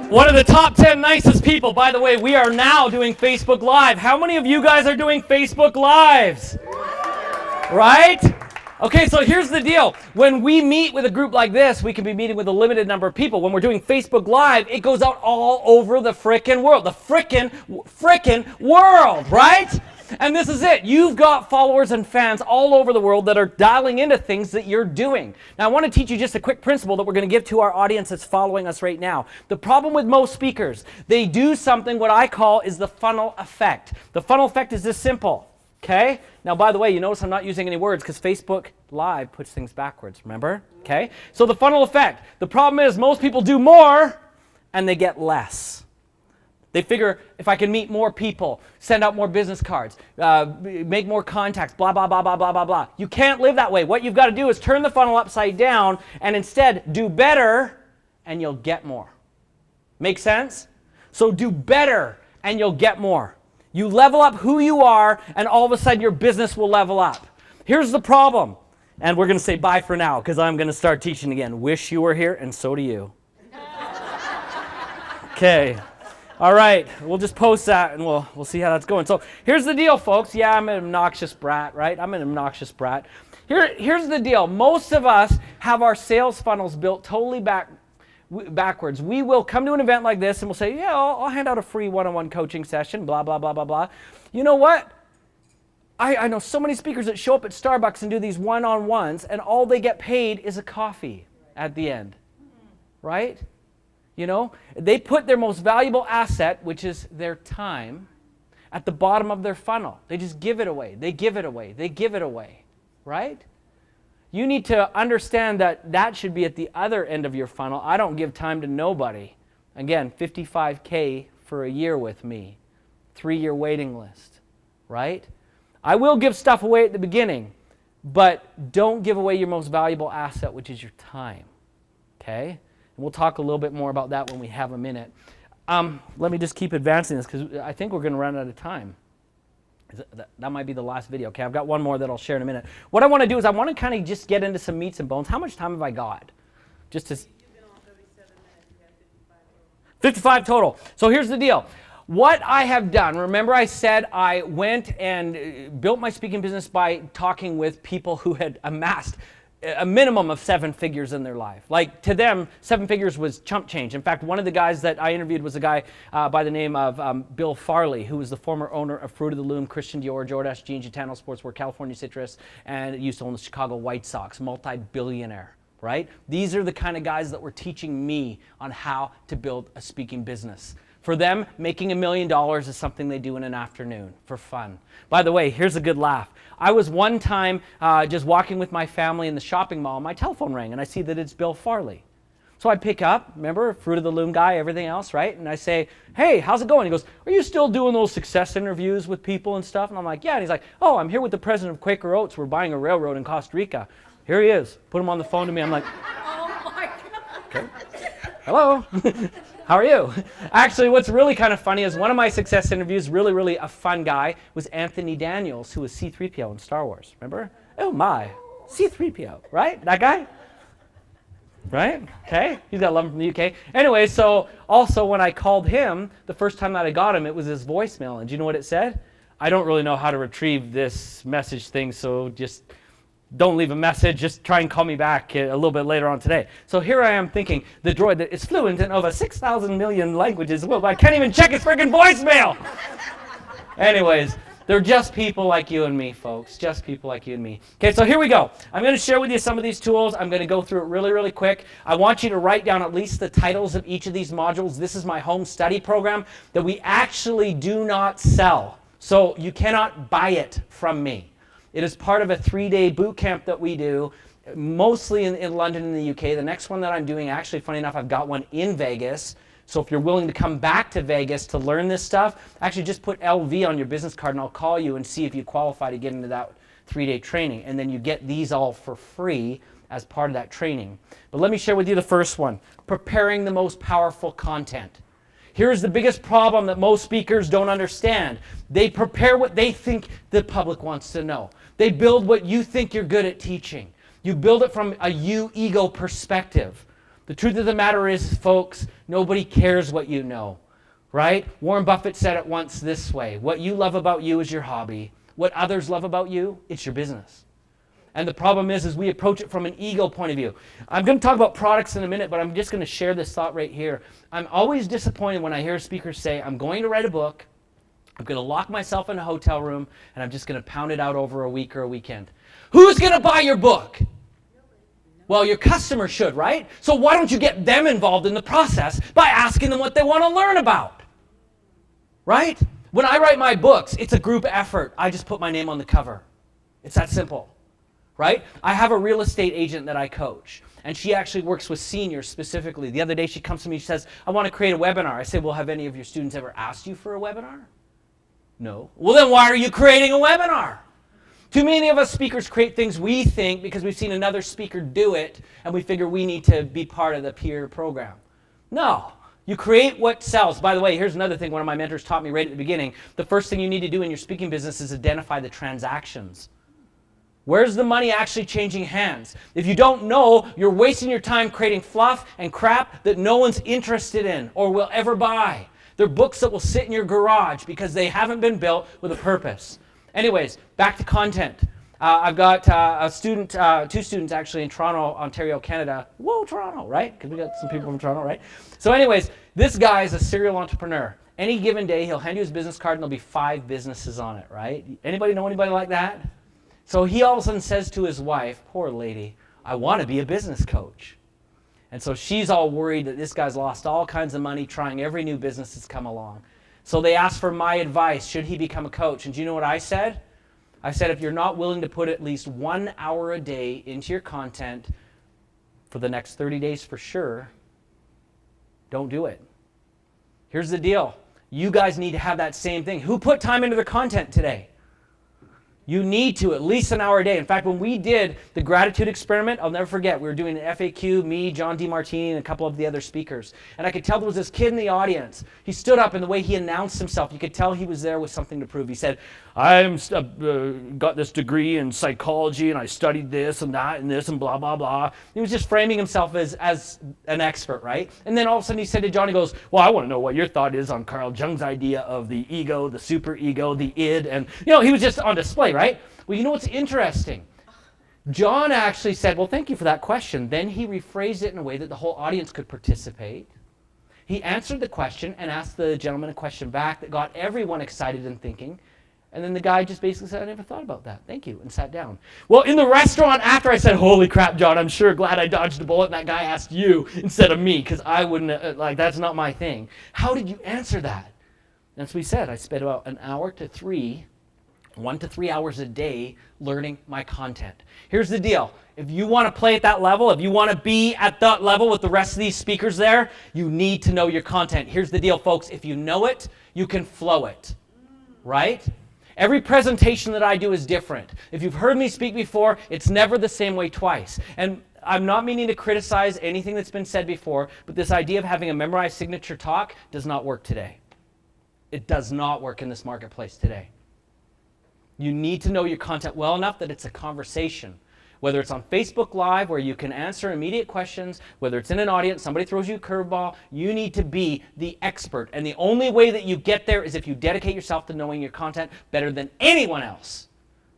One of the top 10 nicest people. By the way, we are now doing Facebook Live. How many of you guys are doing Facebook Lives? Right? Okay, so here's the deal. When we meet with a group like this, we can be meeting with a limited number of people. When we're doing Facebook Live, it goes out all over the frickin' world. The frickin' world, right? And this is it. You've got followers and fans all over the world that are dialing into things that you're doing. Now, I want to teach you just a quick principle that we're going to give to our audience that's following us right now. The problem with most speakers, they do something what I call is the funnel effect. The funnel effect is this simple, okay? Now, by the way, you notice I'm not using any words because Facebook Live puts things backwards, remember? Okay? So the funnel effect. The problem is most people do more and they get less. They figure if I can meet more people, send out more business cards, make more contacts, blah, blah, blah, blah, blah, blah, blah. You can't live that way. What you've got to do is turn the funnel upside down and instead do better and you'll get more. Make sense? So do better and you'll get more. You level up who you are and all of a sudden your business will level up. Here's the problem. And we're going to say bye for now because I'm going to start teaching again. Wish you were here and so do you. Okay. All right, we'll just post that and we'll see how that's going. So here's the deal, folks. Yeah, I'm an obnoxious brat, right? I'm an obnoxious brat. Here's the deal. Most of us have our sales funnels built totally backwards. We will come to an event like this and we'll say, yeah, I'll hand out a free one-on-one coaching session, blah, blah, blah, blah, blah. You know what? I know so many speakers that show up at Starbucks and do these one-on-ones and all they get paid is a coffee at the end, right? You know, they put their most valuable asset, which is their time, at the bottom of their funnel. They just give it away. They give it away. They give it away, right? You need to understand that that should be at the other end of your funnel. I don't give time to nobody. Again, $55K for a year with me, 3-year waiting list, right? I will give stuff away at the beginning, but don't give away your most valuable asset, which is your time, okay? And we'll talk a little bit more about that when we have a minute. Let me just keep advancing this because I think we're going to run out of time. That might be the last video. Okay, I've got one more that I'll share in a minute. What I want to do is I want to kind of just get into some meats and bones. How much time have I got? Just to... 55 total. So here's the deal. What I have done, remember I said I went and built my speaking business by talking with people who had amassed a minimum of 7 figures in their life. Like to them, 7 figures was chump change. In fact, one of the guys that I interviewed was a guy by the name of Bill Farley, who was the former owner of Fruit of the Loom, Christian Dior, Jordache Jeans, Gitano Sportswear, California Citrus, and used to own the Chicago White Sox, multi-billionaire, right? These are the kind of guys that were teaching me on how to build a speaking business. For them, making $1 million is something they do in an afternoon for fun. By the way, here's a good laugh. I was one time just walking with my family in the shopping mall, and my telephone rang, and I see that it's Bill Farley. So I pick up, remember, Fruit of the Loom guy, everything else, right? And I say, hey, how's it going? He goes, are you still doing those success interviews with people and stuff? And I'm like, yeah. And he's like, oh, I'm here with the president of Quaker Oats. We're buying a railroad in Costa Rica. Here he is. Put him on the phone to me. I'm like, oh my God. Okay. Hello. How are you? Actually, what's really kind of funny is one of my success interviews, really a fun guy, was Anthony Daniels, who was C-3PO in Star Wars. Remember? Oh my, C-3PO, right? That guy? Right? Okay. He's got love from the UK. Anyway, so also when I called him, the first time that I got him, it was his voicemail. And do you know what it said? I don't really know how to retrieve this message thing, so just don't leave a message, just try and call me back a little bit later on today. So here I am thinking, the droid that is fluent in over 6,000 million languages, well, I can't even check his freaking voicemail! Anyways, they're just people like you and me, folks. Just people like you and me. Okay, so here we go. I'm going to share with you some of these tools. I'm going to go through it really quick. I want you to write down at least the titles of each of these modules. This is my home study program that we actually do not sell. So you cannot buy it from me. It is part of a 3-day boot camp that we do, mostly in London and the UK. The next one that I'm doing, actually, funny enough, I've got one in Vegas. So if you're willing to come back to Vegas to learn this stuff, actually just put LV on your business card and I'll call you and see if you qualify to get into that 3-day training. And then you get these all for free as part of that training. But let me share with you the first one, preparing the most powerful content. Here's the biggest problem that most speakers don't understand. They prepare what they think the public wants to know. They build what you think you're good at teaching. You build it from a you ego perspective. The truth of the matter is, folks, nobody cares what you know, right? Warren Buffett said it once this way: what you love about you is your hobby. What others love about you, it's your business. And the problem is we approach it from an ego point of view. I'm going to talk about products in a minute, but I'm just going to share this thought right here. I'm always disappointed when I hear speakers say, I'm going to write a book, I'm going to lock myself in a hotel room, and I'm just going to pound it out over a week or a weekend. Who's going to buy your book? Well, your customer should, right? So why don't you get them involved in the process by asking them what they want to learn about? Right? When I write my books, it's a group effort. I just put my name on the cover. It's that simple. Right? I have a real estate agent that I coach, and she actually works with seniors specifically. The other day she comes to me, she says, I want to create a webinar. I say, well, have any of your students ever asked you for a webinar? No. Well, then why are you creating a webinar? Too many of us speakers create things we think because we've seen another speaker do it, and we figure we need to be part of the peer program. No. You create what sells. By the way, here's another thing one of my mentors taught me right at the beginning. The first thing you need to do in your speaking business is identify the transactions. Where's the money actually changing hands? If you don't know, you're wasting your time creating fluff and crap that no one's interested in or will ever buy. They're books that will sit in your garage because they haven't been built with a purpose. Anyways, back to content. I've got two students actually in Toronto, Ontario, Canada. Whoa, Toronto, right? Because we got some people from Toronto, right? So anyways, this guy is a serial entrepreneur. Any given day, he'll hand you his business card and there'll be 5 businesses on it, right? Anybody know anybody like that? So he all of a sudden says to his wife, poor lady, I want to be a business coach. And so she's all worried that this guy's lost all kinds of money trying every new business that's come along. So they asked for my advice, should he become a coach? And do you know what I said? I said, if you're not willing to put at least 1 hour a day into your content for the next 30 days for sure, don't do it. Here's the deal. You guys need to have that same thing. Who put time into their content today? You need to, at least an hour a day. In fact, when we did the gratitude experiment, I'll never forget, we were doing an FAQ, me, John DeMartini, and a couple of the other speakers. And I could tell there was this kid in the audience. He stood up, and the way he announced himself, you could tell he was there with something to prove. He said, I've got this degree in psychology, and I studied this and that and this and blah, blah, blah. He was just framing himself as an expert, right? And then all of a sudden he said to John, he goes, well, I want to know what your thought is on Carl Jung's idea of the ego, the super ego, the id. And, you know, he was just on display, right? Well, you know what's interesting? John actually said, well, thank you for that question. Then he rephrased it in a way that the whole audience could participate. He answered the question and asked the gentleman a question back that got everyone excited and thinking. And then the guy just basically said, I never thought about that. Thank you, and sat down. Well, in the restaurant after, I said, holy crap, John, I'm sure glad I dodged a bullet and that guy asked you instead of me, because I wouldn't, that's not my thing. How did you answer that? That's what he said. I spent about 1 to 3 hours a day learning my content. Here's the deal. If you want to play at that level, if you want to be at that level with the rest of these speakers there, you need to know your content. Here's the deal, folks. If you know it, you can flow it, right? Every presentation that I do is different. If you've heard me speak before, it's never the same way twice. And I'm not meaning to criticize anything that's been said before, but this idea of having a memorized signature talk does not work today. It does not work in this marketplace today. You need to know your content well enough that it's a conversation. Whether it's on Facebook Live where you can answer immediate questions, whether it's in an audience, somebody throws you a curveball, you need to be the expert. And the only way that you get there is if you dedicate yourself to knowing your content better than anyone else,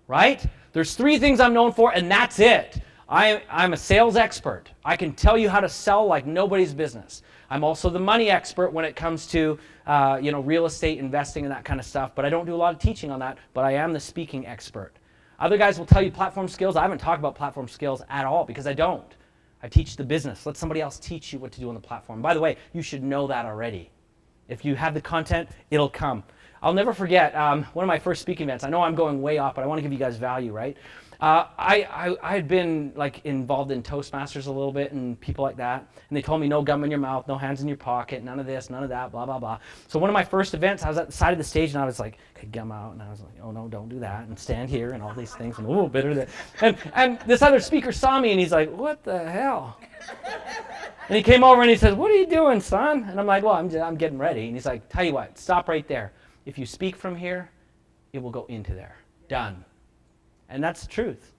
right? There's 3 things I'm known for, and that's it. I'm a sales expert. I can tell you how to sell like nobody's business. I'm also the money expert when it comes to real estate, investing, and that kind of stuff, but I don't do a lot of teaching on that, but I am the speaking expert. Other guys will tell you platform skills. I haven't talked about platform skills at all because I don't. I teach the business. Let somebody else teach you what to do on the platform. By the way, you should know that already. If you have the content, it'll come. I'll never forget one of my first speaking events. I know I'm going way off, but I want to give you guys value, right? I had been like involved in Toastmasters a little bit and people like that, and they told me no gum in your mouth, no hands in your pocket, none of this, none of that, blah blah blah. So one of my first events, I was at the side of the stage and I was like, okay, gum out, and I was like, oh no, don't do that, and stand here and all these things, and a little bit of that. And this other speaker saw me and he's like, what the hell? And he came over and he says, what are you doing, son? And I'm like, well, I'm getting ready. And he's like, tell you what, stop right there. If you speak from here, it will go into there. Done. And that's the truth.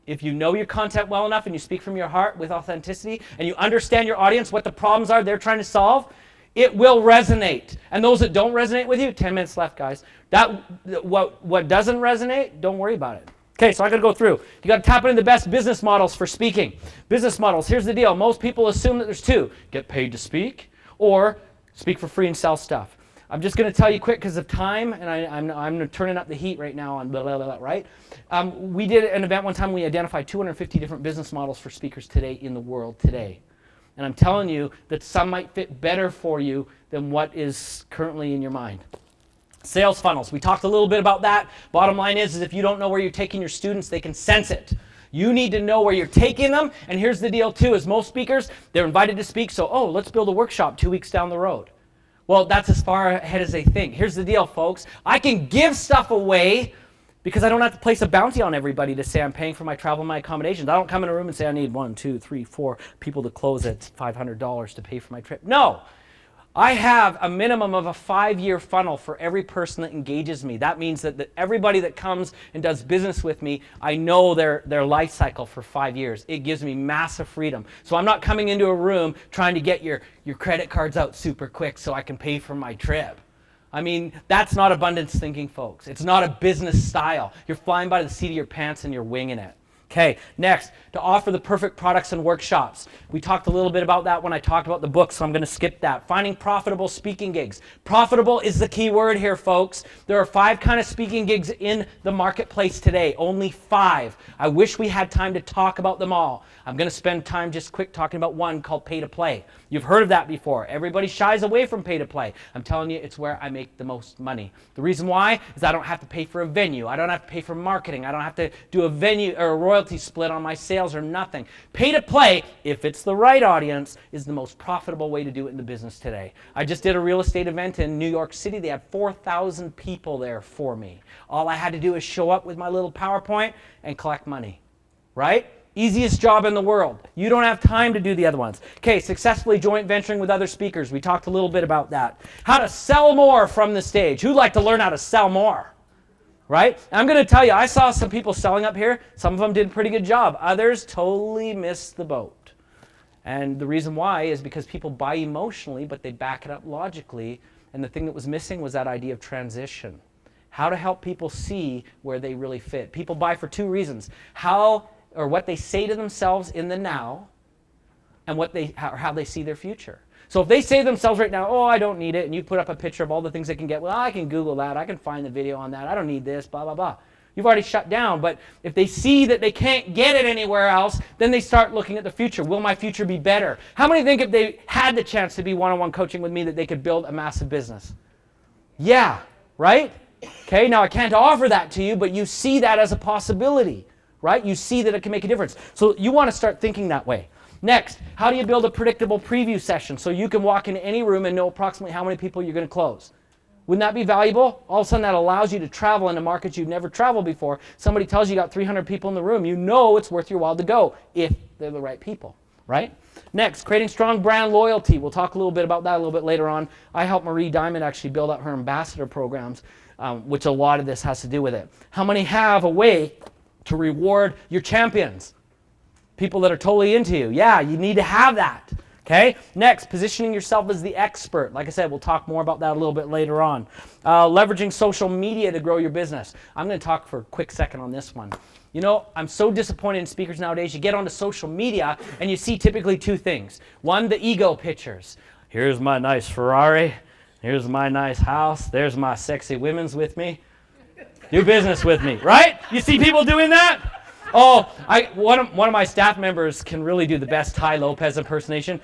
If you know your content well enough and you speak from your heart with authenticity and you understand your audience, what the problems are they're trying to solve, it will resonate. And those that don't resonate with you, 10 minutes left, guys. What doesn't resonate, don't worry about it. Okay, so I'm going to go through. You got to tap into the best business models for speaking. Business models, here's the deal. Most people assume that there's two. Get paid to speak or speak for free and sell stuff. I'm just going to tell you quick because of time, and I'm turning up the heat right now on blah, blah, blah, right? We did an event one time. We identified 250 different business models for speakers today in the world today. And I'm telling you that some might fit better for you than what is currently in your mind. Sales funnels, we talked a little bit about that. Bottom line is if you don't know where you're taking your students, they can sense it. You need to know where you're taking them. And here's the deal too, is most speakers, they're invited to speak, so, oh, let's build a workshop 2 weeks down the road. Well, that's as far ahead as they think. Here's the deal, folks. I can give stuff away because I don't have to place a bounty on everybody to say I'm paying for my travel and my accommodations. I don't come in a room and say I need 1, 2, 3, 4 people to close at $500 to pay for my trip. No. I have a minimum of a 5-year funnel for every person that engages me. That means that everybody that comes and does business with me, I know their life cycle for 5 years. It gives me massive freedom. So I'm not coming into a room trying to get your credit cards out super quick so I can pay for my trip. I mean, that's not abundance thinking, folks. It's not a business style. You're flying by the seat of your pants and you're winging it. Okay, next, to offer the perfect products and workshops. We talked a little bit about that when I talked about the book, so I'm going to skip that. Finding profitable speaking gigs. Profitable is the key word here, folks. There are 5 kind of speaking gigs in the marketplace today, only 5. I wish we had time to talk about them all. I'm going to spend time just quick talking about one called pay to play. You've heard of that before. Everybody shies away from pay to play. I'm telling you, it's where I make the most money. The reason why is I don't have to pay for a venue. I don't have to pay for marketing. I don't have to do a venue or a royalty split on my sales or nothing. Pay to play, if it's the right audience, is the most profitable way to do it in the business today. I just did a real estate event in New York City. They had 4,000 people there for me. All I had to do is show up with my little PowerPoint and collect money, right? Easiest job in the world. You don't have time to do the other ones. Okay, successfully joint venturing with other speakers. We talked a little bit about that. How to sell more from the stage. Who'd like to learn how to sell more? Right? And I'm going to tell you, I saw some people selling up here. Some of them did a pretty good job. Others totally missed the boat. And the reason why is because people buy emotionally, but they back it up logically. And the thing that was missing was that idea of transition. How to help people see where they really fit. People buy for 2 reasons. What they say to themselves in the now, and how they see their future. So if they say to themselves right now, oh, I don't need it, and you put up a picture of all the things they can get, well, I can Google that, I can find the video on that, I don't need this, blah, blah, blah. You've already shut down. But if they see that they can't get it anywhere else, then they start looking at the future. Will my future be better? How many think if they had the chance to be one-on-one coaching with me that they could build a massive business? Yeah, right? Okay, now I can't offer that to you, but you see that as a possibility. Right? You see that it can make a difference. So you want to start thinking that way. Next, how do you build a predictable preview session so you can walk into any room and know approximately how many people you're going to close? Wouldn't that be valuable? All of a sudden that allows you to travel into markets you've never traveled before. Somebody tells you got 300 people in the room. You know it's worth your while to go if they're the right people. Right? Next, creating strong brand loyalty. We'll talk a little bit about that a little bit later on. I helped Marie Diamond actually build up her ambassador programs, which a lot of this has to do with it. How many have a way to reward your champions? People that are totally into you. Yeah, you need to have that. Okay? Next, positioning yourself as the expert. Like I said, we'll talk more about that a little bit later on. Leveraging social media to grow your business. I'm going to talk for a quick second on this one. You know, I'm so disappointed in speakers nowadays. You get onto social media and you see typically 2 things. One, the ego pictures. Here's my nice Ferrari. Here's my nice house. There's my sexy women's with me. Do business with me, right? You see people doing that? Oh, one of my staff members can really do the best Tai Lopez impersonation.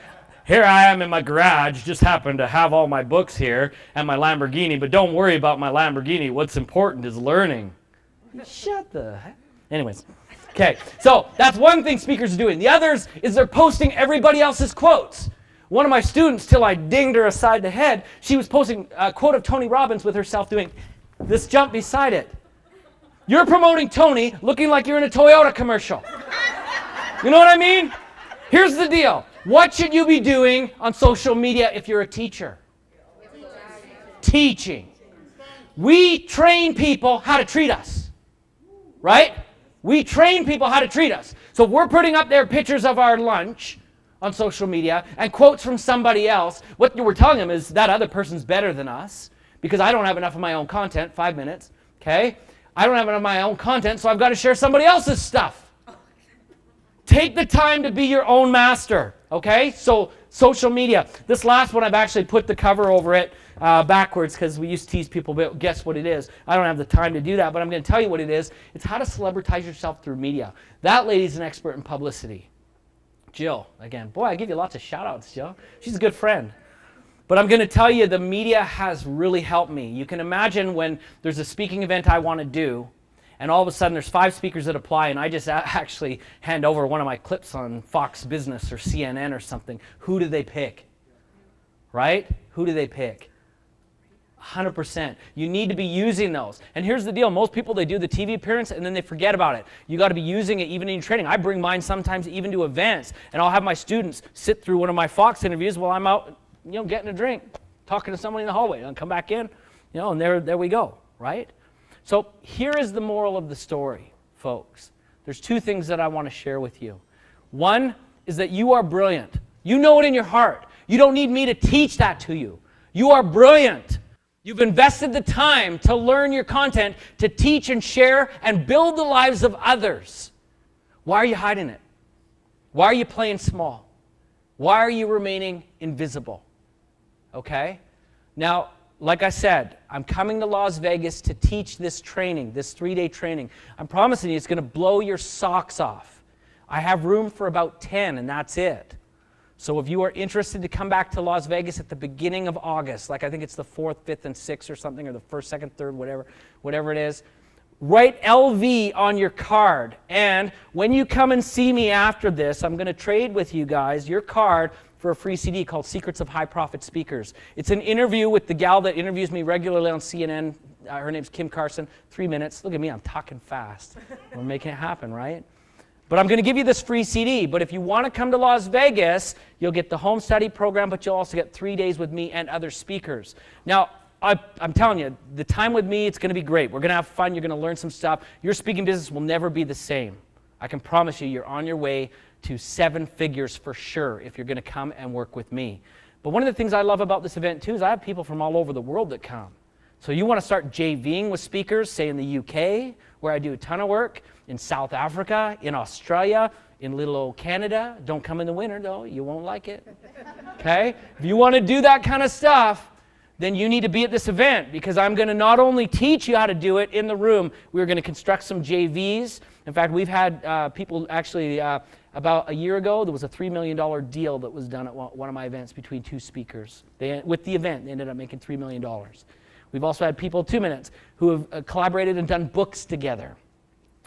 Here I am in my garage, just happen to have all my books here and my Lamborghini, but don't worry about my Lamborghini. What's important is learning. Shut the heck. Anyways, Okay, so that's one thing speakers are doing. The others is they're posting everybody else's quotes. One of my students, till I dinged her aside the head, she was posting a quote of Tony Robbins with herself doing this jump beside it. You're promoting Tony looking like you're in a Toyota commercial. You know what I mean? Here's the deal. What should you be doing on social media if you're a teacher? Teaching. We train people how to treat us. Right? We train people how to treat us. So if we're putting up there pictures of our lunch on social media and quotes from somebody else, what we're telling them is that other person's better than us because I don't have enough of my own content, 5 minutes, okay? I don't have enough of my own content, so I've got to share somebody else's stuff. Take the time to be your own master, okay? So social media. This last one, I've actually put the cover over it backwards because we used to tease people, but guess what it is? I don't have the time to do that, but I'm going to tell you what it is. It's how to celebritize yourself through media. That lady's an expert in publicity. Jill, again. Boy, I give you lots of shout-outs, Jill. She's a good friend. But I'm going to tell you, the media has really helped me. You can imagine when there's a speaking event I want to do, and all of a sudden there's 5 speakers that apply, and I just actually hand over one of my clips on Fox Business or CNN or something. Who do they pick? Right? Who do they pick? 100%. You need to be using those. And here's the deal. Most people, they do the TV appearance and then they forget about it. You got to be using it even in your training. I bring mine sometimes even to events, and I'll have my students sit through one of my Fox interviews while I'm out, getting a drink, talking to somebody in the hallway, and come back in, and there we go, right? So here is the moral of the story, folks. There's 2 things that I want to share with you. One is that you are brilliant. You know it in your heart. You don't need me to teach that to you. You are brilliant. You've invested the time to learn your content, to teach and share and build the lives of others. Why are you hiding it? Why are you playing small? Why are you remaining invisible? Okay? Now, like I said, I'm coming to Las Vegas to teach this training, this 3-day training. I'm promising you it's going to blow your socks off. I have room for about 10, and that's it. So if you are interested to come back to Las Vegas at the beginning of August, like I think it's the 4th, 5th, and 6th or something, or the 1st, 2nd, 3rd, whatever it is, write LV on your card. And when you come and see me after this, I'm going to trade with you guys your card for a free CD called Secrets of High Profit Speakers. It's an interview with the gal that interviews me regularly on CNN. Her name's Kim Carson. 3 minutes. Look at me, I'm talking fast. We're making it happen, right? But I'm going to give you this free CD. But if you want to come to Las Vegas, you'll get the home study program, but you'll also get 3 days with me and other speakers. Now, I'm telling you, the time with me, it's going to be great. We're going to have fun. You're going to learn some stuff. Your speaking business will never be the same. I can promise you, you're on your way to 7 figures for sure if you're going to come and work with me. But one of the things I love about this event, too, is I have people from all over the world that come. So you want to start JVing with speakers, say in the UK, where I do a ton of work, in South Africa, in Australia, in little old Canada. Don't come in the winter, though. You won't like it. Okay? If you want to do that kind of stuff, then you need to be at this event, because I'm going to not only teach you how to do it in the room, we're going to construct some JVs. In fact, we've had people actually, about a year ago, there was a $3 million deal that was done at one of my events between 2 speakers. With the event, they ended up making $3 million. We've also had people, 2 minutes, who have collaborated and done books together.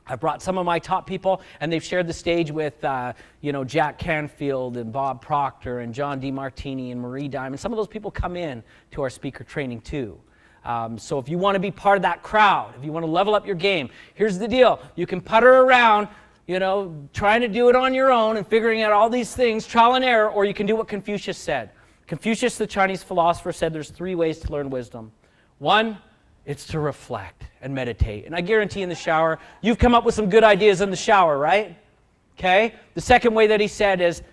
I brought some of my top people, and they've shared the stage with, Jack Canfield and Bob Proctor and John DeMartini and Marie Diamond. Some of those people come in to our speaker training too. So if you want to be part of that crowd, if you want to level up your game, here's the deal. You can putter around, trying to do it on your own and figuring out all these things, trial and error, or you can do what Confucius said. Confucius, the Chinese philosopher, said there's 3 ways to learn wisdom. 1, it's to reflect and meditate. And I guarantee in the shower, you've come up with some good ideas in the shower, right? Okay? The second way that he said is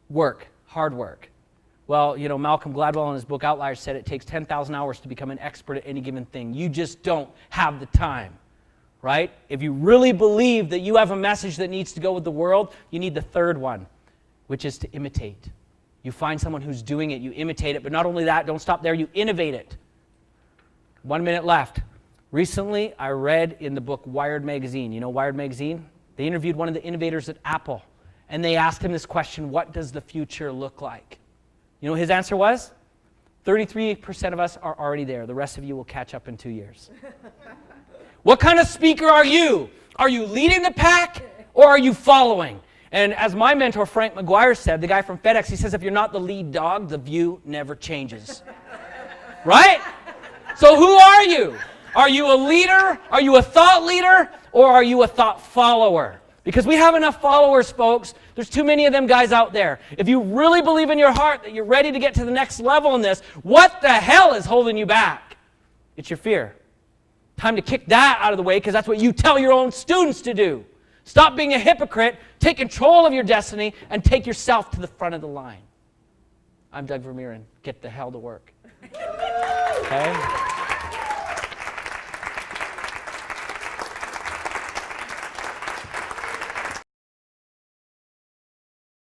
work, hard work. Well, Malcolm Gladwell in his book Outliers said it takes 10,000 hours to become an expert at any given thing. You just don't have the time, right? If you really believe that you have a message that needs to go with the world, you need the third one, which is to imitate. You find someone who's doing it, you imitate it, but not only that, don't stop there, you innovate it. 1 minute left. Recently, I read in the book Wired Magazine. You know Wired Magazine? They interviewed one of the innovators at Apple, and they asked him this question, what does the future look like? You know what his answer was? 33% of us are already there. The rest of you will catch up in 2 years. What kind of speaker are you? Are you leading the pack or are you following? And as my mentor Frank McGuire said, the guy from FedEx, he says, if you're not the lead dog, the view never changes. Right? So who are you? Are you a leader? Are you a thought leader? Or are you a thought follower? Because we have enough followers, folks. There's too many of them guys out there. If you really believe in your heart that you're ready to get to the next level in this, what the hell is holding you back? It's your fear. Time to kick that out of the way, because that's what you tell your own students to do. Stop being a hypocrite, take control of your destiny, and take yourself to the front of the line. I'm Doug Vermeeren. Get the hell to work. Okay?